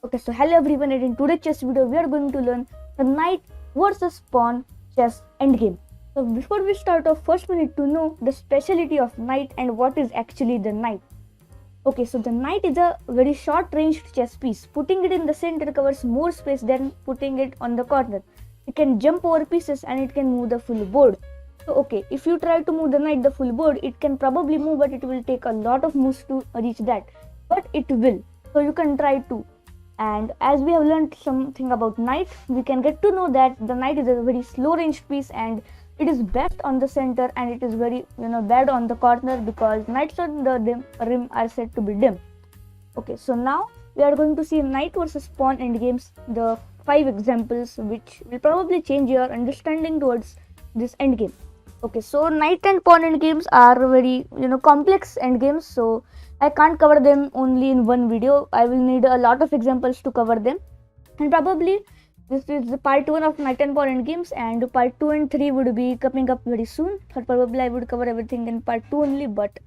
Okay, so hello everyone, and in today's chess video we are going to learn the knight versus pawn chess endgame. So before we start off, first we need to know the specialty of knight and what is actually the knight. Okay, so the knight is a very short ranged chess piece. Putting it in the center covers more space than putting it on the corner. It can jump over pieces and it can move the full board. So okay, if you try to move the knight the full board, it can probably move, but it will take a lot of moves to reach that. But it will. So you can try to. And as we have learned something about knight, we can get to know that the knight is a very slow range piece and it is best on the center, and it is very bad on the corner because knights on the rim are said to be dim. Okay, so now we are going to see knight versus pawn endgames, the 5 examples which will probably change your understanding towards this endgame. Okay, so knight and pawn endgames are very complex endgames, so I can't cover them only in one video. I will need a lot of examples to cover them, and probably this is the part 1 of knight and pawn endgames, and part 2 and 3 would be coming up very soon. Or probably I would cover everything in part 2 only, but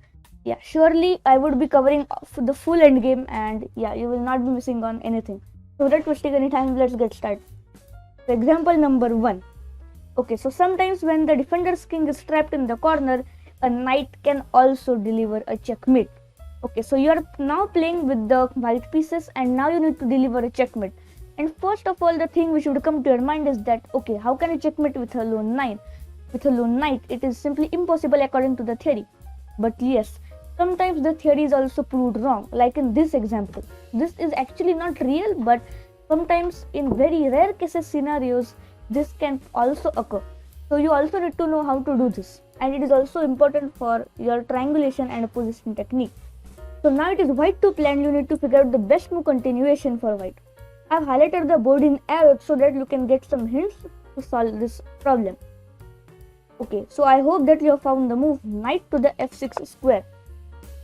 yeah, surely I would be covering the full endgame, and yeah, you will not be missing on anything. So without wasting any time, let's get started. So example number 1. Okay, so sometimes when the defender's king is trapped in the corner, a knight can also deliver a checkmate. Okay, so you are now playing with the white pieces, and now you need to deliver a checkmate. And first of all, the thing which should come to your mind is that, okay, how can I checkmate with a lone knight? With a lone knight, it is simply impossible according to the theory. But yes, sometimes the theory is also proved wrong, like in this example. This is actually not real, but sometimes in very rare cases scenarios, this can also occur. So you also need to know how to do this, and it is also important for your triangulation and opposition technique. So now it is white to play, and you need to figure out the best move continuation for white. I have highlighted the board in arrows so that you can get some hints to solve this problem. Okay, so I hope that you have found the move knight to the f6 square.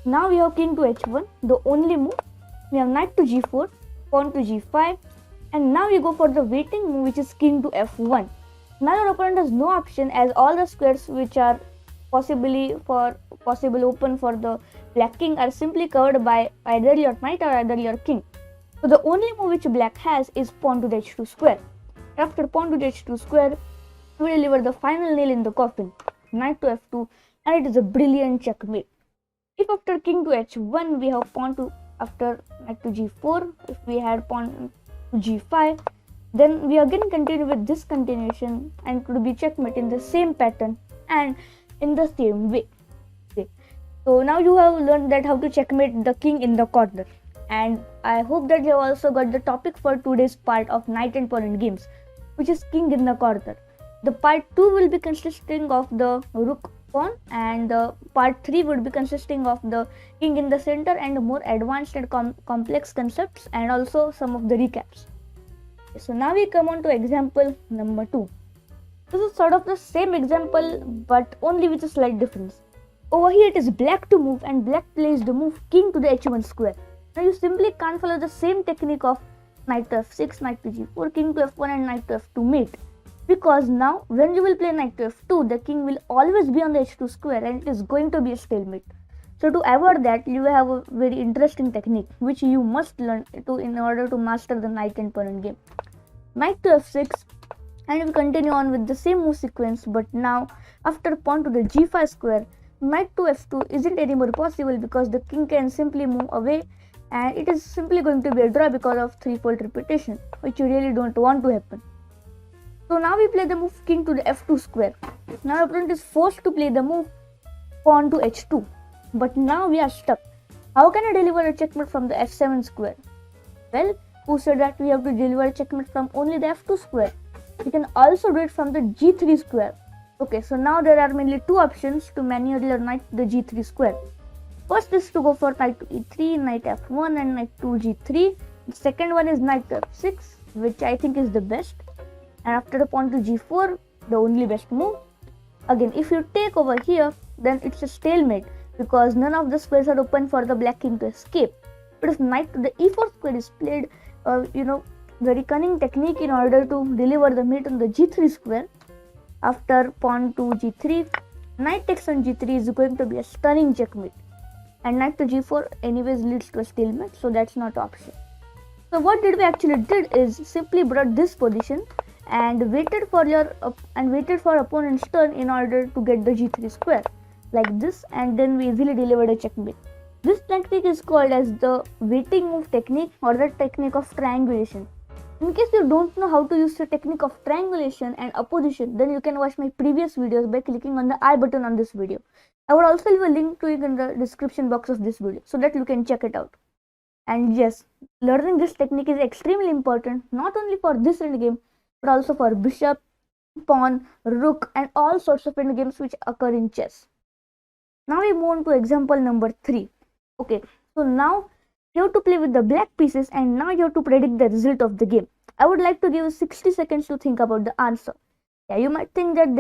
Now we have king to h1, the only move. We have knight to g4, pawn to g5, and now we go for the waiting move, which is king to f1. Now your opponent has no option, as all the squares which are possible open for the black king are simply covered by either your knight or either your king. So the only move which black has is pawn to the h2 square. After pawn to the h2 square, we deliver the final nail in the coffin, knight to f2, and it is a brilliant checkmate. If after king to h1 we have pawn to, after knight to g4, if we had pawn to g5, then we again continue with this continuation, and it would be checkmate in the same pattern and in the same way. Okay. So now you have learned that how to checkmate the king in the corner, and I hope that you have also got the topic for today's part of knight and pawn games, which is king in the corner. The part 2 will be consisting of the rook pawn, and the part 3 would be consisting of the king in the center and more advanced and complex concepts, and also some of the recaps. So now we come on to example number 2. This is sort of the same example, but only with a slight difference. Over here it is black to move, and black plays the move king to the h1 square. Now you simply can't follow the same technique of knight to f6, knight to g4, king to f1 and knight to f2 mate. Because now when you will play knight to f2, the king will always be on the h2 square, and it is going to be a stalemate. So to avoid that, you have a very interesting technique which you must learn in order to master the knight and pawn game. Knight to f6, and we continue on with the same move sequence, but now after pawn to the g5 square, knight to f2 isn't anymore possible because the king can simply move away, and it is simply going to be a draw because of threefold repetition, which you really don't want to happen. So now we play the move king to the f2 square. Now our opponent is forced to play the move pawn to h2, but now we are stuck. How can I deliver a checkmate from the f7 square? Well, who said that we have to deliver a checkmate from only the f2 square? We can also do it from the g3 square. Okay, so now there are mainly two options to maneuver your knight to the g3 square. First is to go for knight to e3, knight f1 and knight to g3. The second one is knight to f6, which I think is the best. And after the pawn to g4, the only best move. Again, if you take over here, then it's a stalemate because none of the squares are open for the black king to escape. But if knight to the e4 square is played, very cunning technique in order to deliver the mate on the g3 square. After pawn to g3, knight takes on g3 is going to be a stunning checkmate. And knight to g4 anyways leads to a stalemate, so that's not option. So what did we actually did is simply brought this position and waited for opponent's turn in order to get the g3 square like this, and then we easily delivered a checkmate. This technique is called as the waiting move technique or the technique of triangulation. In case you don't know how to use the technique of triangulation and opposition, then you can watch my previous videos by clicking on the I button on this video. I will also leave a link to it in the description box of this video so that you can check it out. And yes, learning this technique is extremely important, not only for this endgame but also for bishop, pawn, rook and all sorts of endgames which occur in chess. Now we move on to example number 3. Okay, so now you have to play with the black pieces and now you have to predict the result of the game. I would like to give you 60 seconds to think about the answer. Yeah, you might think that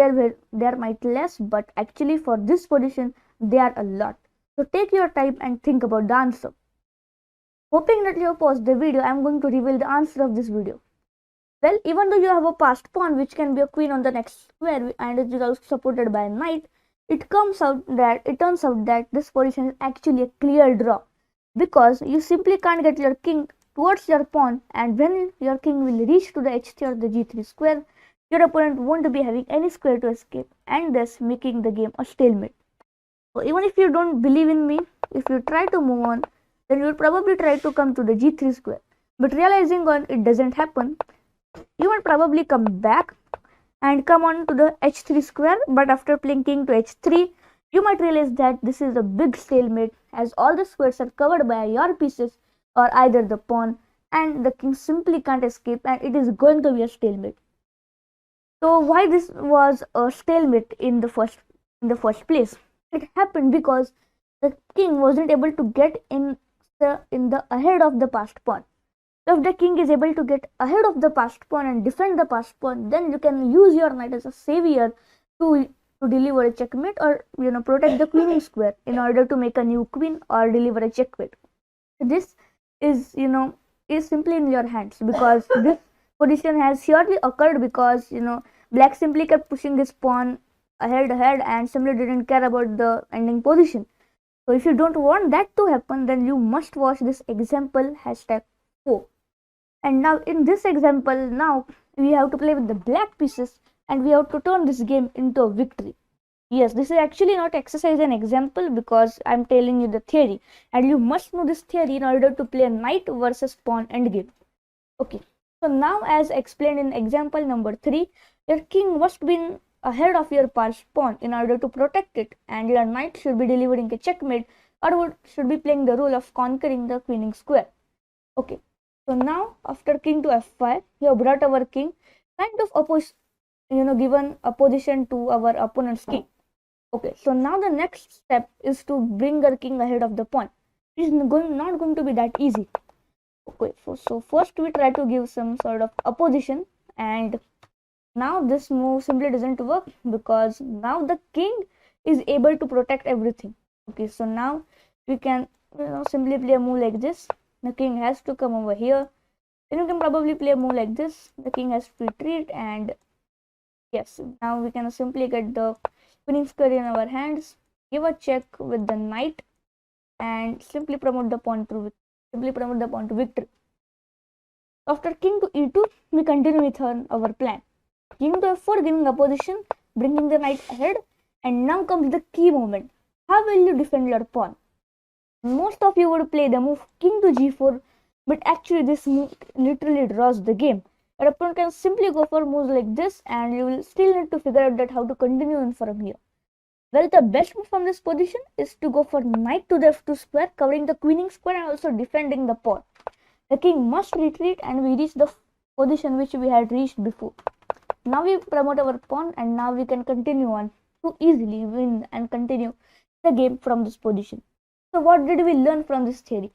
there might less, but actually for this position there are a lot. So take your time and think about the answer. Hoping that you have paused the video, I am going to reveal the answer of this video. Well, even though you have a passed pawn which can be a queen on the next square and it is also supported by a knight, it turns out that this position is actually a clear draw, because you simply can't get your king towards your pawn, and when your king will reach to the h3 or the g3 square, your opponent won't be having any square to escape, and thus making the game a stalemate. So even if you don't believe in me, if you try to move on, then you will probably try to come to the g3 square, but realizing on it doesn't happen, you will probably come back and come on to the h3 square, but after playing king to h3, you might realize that this is a big stalemate as all the squares are covered by your pieces or either the pawn, and the king simply can't escape and it is going to be a stalemate. So why this was a stalemate in the first place? It happened because the king wasn't able to get in the ahead of the passed pawn. So if the king is able to get ahead of the passed pawn and defend the passed pawn, then you can use your knight as a savior to deliver a checkmate, or protect the queening square in order to make a new queen or deliver a checkmate. This is is simply in your hands, because this position has surely occurred because black simply kept pushing his pawn ahead and simply didn't care about the ending position. So if you don't want that to happen, then you must watch this example #4. And now in this example, now we have to play with the black pieces and we have to turn this game into a victory. Yes, this is actually not exercise and example, because I'm telling you the theory, and you must know this theory in order to play a knight versus pawn endgame. Okay, so now as explained in example number 3, your king must be ahead of your passed pawn in order to protect it, and your knight should be delivering a checkmate or should be playing the role of conquering the queening square. Okay, so now after king to f5, we have brought our king kind of given a position to our opponent's king. Okay, so now the next step is to bring our king ahead of the pawn. It is not going to be that easy. Okay, so first we try to give some sort of opposition, and now this move simply doesn't work because now the king is able to protect everything. Okay, so now we can simply play a move like this. The king has to come over here. Then you can probably play a move like this. The king has to retreat, and yes, now we can simply get the queening square in our hands, give a check with the knight, and simply promote the pawn to victory. After king to e2, we continue with our plan. King to f4, giving opposition, bringing the knight ahead, and now comes the key moment. How will you defend your pawn? Most of you would play the move king to g4, but actually this move literally draws the game. Your opponent can simply go for moves like this, and you will still need to figure out that how to continue in from here. Well, the best move from this position is to go for knight to the f2 square, covering the queening square and also defending the pawn. The king must retreat, and we reach the position which we had reached before. Now we promote our pawn, and now we can continue on to easily win and continue the game from this position. So what did we learn from this theory?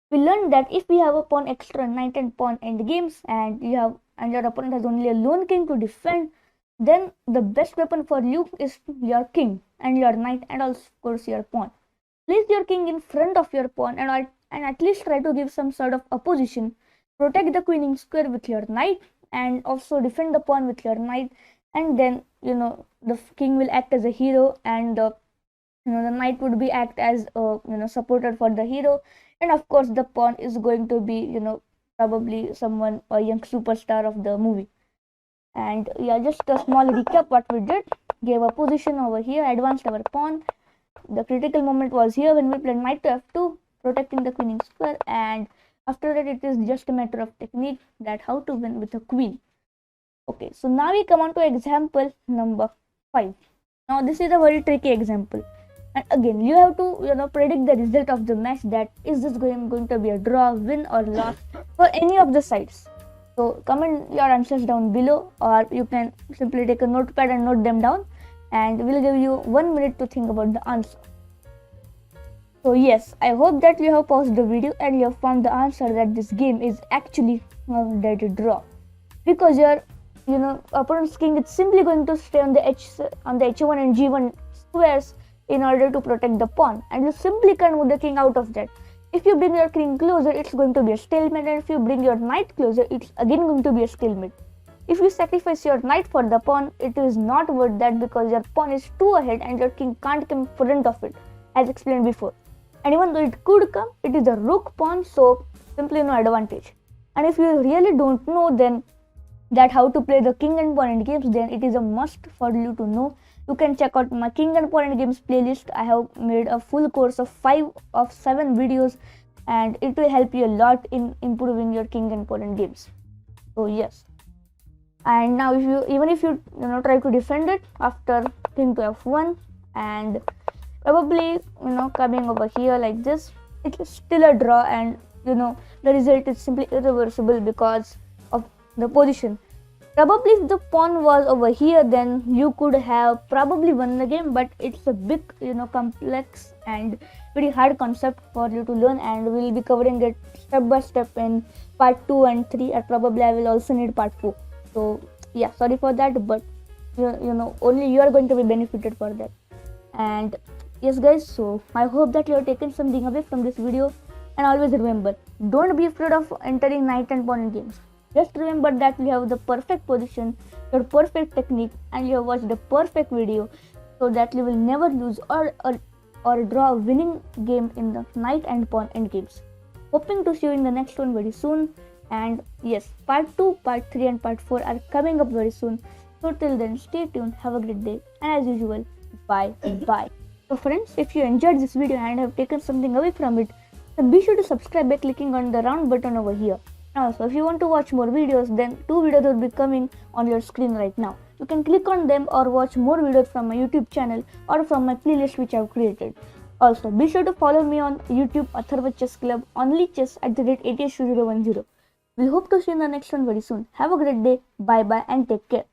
We learned that if we have a pawn extra knight and pawn end games, and your opponent has only a lone king to defend, then the best weapon for you is your king and your knight, and also of course your pawn. Place your king in front of your pawn and at least try to give some sort of opposition. Protect the queening square with your knight and also defend the pawn with your knight, and then the king will act as a hero, and the knight would be act as a supporter for the hero, and of course the pawn is going to be probably someone, a young superstar of the movie. And yeah, just a small recap what we did. Gave a position over here, advanced our pawn. The critical moment was here when we played knight to f2, protecting the queening square, and after that it is just a matter of technique, that how to win with a queen. Okay, so now we come on to example number 5. Now this is a very tricky example, and again you have to predict the result of the match, that is this going to be a draw, win or loss for any of the sides. So comment your answers down below, or you can simply take a notepad and note them down, and we'll give you 1 minute to think about the answer. So yes, I hope that you have paused the video and you have found the answer, that this game is actually a dead draw, because your opponent's king is simply going to stay on the h1 and g1 squares in order to protect the pawn, and you simply can't move the king out of that. If you bring your king closer, it's going to be a stalemate, and if you bring your knight closer, it's again going to be a stalemate. If you sacrifice your knight for the pawn, it is not worth that, because your pawn is too ahead and your king can't come in front of it, as explained before. And even though it could come, it is a rook pawn, so simply no advantage. And if you really don't know then that how to play the king and pawn end games, then it is a must for you to know. You can check out my king and pawn end games playlist. I have made a full course of 7 videos, and it will help you a lot in improving your king and pawn end games. So yes. And now if you try to defend it after king to f1 and probably coming over here like this, it is still a draw, and the result is simply irreversible because of the position. Probably if the pawn was over here, then you could have probably won the game, but it's a big complex and very hard concept for you to learn, and we'll be covering it step by step in part 2 and 3, and probably I will also need part 4. So yeah, sorry for that, but only you are going to be benefited for that. And yes guys, so I hope that you have taken something away from this video, and always remember, don't be afraid of entering knight and pawn games. Just remember that you have the perfect position, your perfect technique, and you have watched the perfect video, so that you will never lose or draw a winning game in the knight and pawn endgames. Hoping to see you in the next one very soon. And yes, part 2, part 3 and part 4 are coming up very soon. So till then, stay tuned, have a great day, and as usual, bye. So friends, if you enjoyed this video and have taken something away from it, then be sure to subscribe by clicking on the round button over here. Also, if you want to watch more videos, then 2 videos will be coming on your screen right now. You can click on them or watch more videos from my YouTube channel or from my playlist which I have created. Also, be sure to follow me on YouTube, Atharva Chess Club, only chess @ATS2010. We hope to see you in the next one very soon. Have a great day, bye and take care.